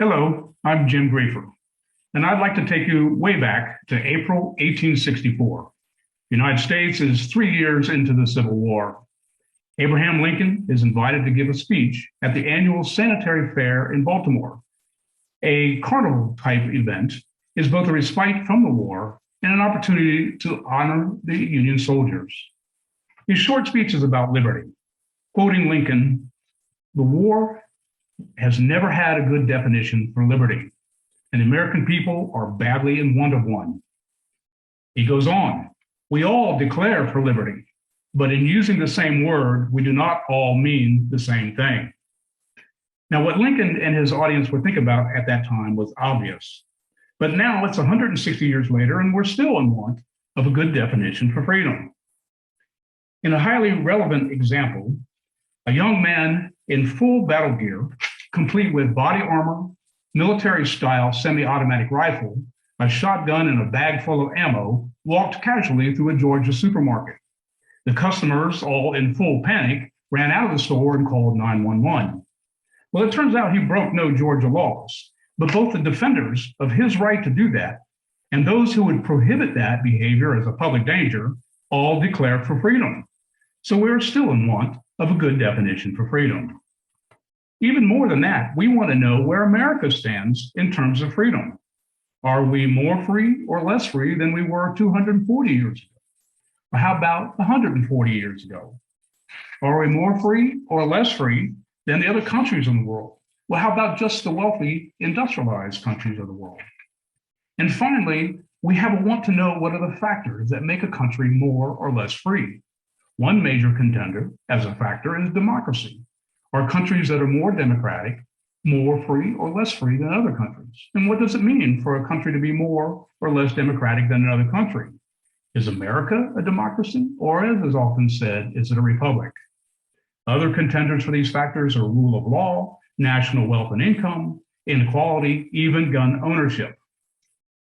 Hello, I'm Jim Grefer, and I'd like to take you way back to April 1864. The United States is 3 years into the Civil War. Abraham Lincoln is invited to give a speech at the annual Sanitary Fair in Baltimore. A carnival type event is both a respite from the war and an opportunity to honor the Union soldiers. His short speech is about liberty. Quoting Lincoln, "The war has never had a good definition for liberty, and the American people are badly in want of one." He goes on, "We all declare for liberty, but in using the same word, we do not all mean the same thing." Now, what Lincoln and his audience would think about at that time was obvious, but now it's 160 years later, and we're still in want of a good definition for freedom. In a highly relevant example, a young man in full battle gear, complete with body armor, military-style semi-automatic rifle, a shotgun, and a bag full of ammo, walked casually through a Georgia supermarket. The customers, all in full panic, ran out of the store and called 911. Well, it turns out he broke no Georgia laws, but both the defenders of his right to do that and those who would prohibit that behavior as a public danger all declared for freedom. So we're still in want of a good definition for freedom. Even more than that, we want to know where America stands in terms of freedom. Are we more free or less free than we were 240 years ago? Or how about 140 years ago? Are we more free or less free than the other countries in the world? Well, how about just the wealthy, industrialized countries of the world? And finally, we want to know what are the factors that make a country more or less free. One major contender as a factor is democracy. Are countries that are more democratic more free or less free than other countries? And what does it mean for a country to be more or less democratic than another country? Is America a democracy, or as is often said, is it a republic? Other contenders for these factors are rule of law, national wealth and income, inequality, even gun ownership.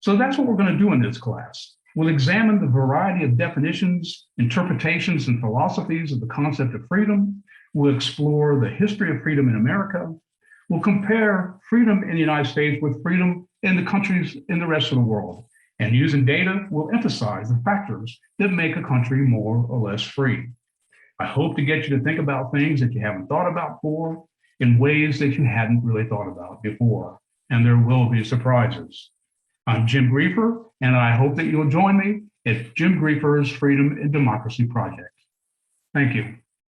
So that's what we're going to do in this class. We'll examine the variety of definitions, interpretations, and philosophies of the concept of freedom. We'll explore the history of freedom in America. We'll compare freedom in the United States with freedom in the countries in the rest of the world. And using data, we'll emphasize the factors that make a country more or less free. I hope to get you to think about things that you haven't thought about before in ways that you hadn't really thought about before. And there will be surprises. I'm Jim Grefer, and I hope that you'll join me at Jim Grefer's Freedom and Democracy Project. Thank you.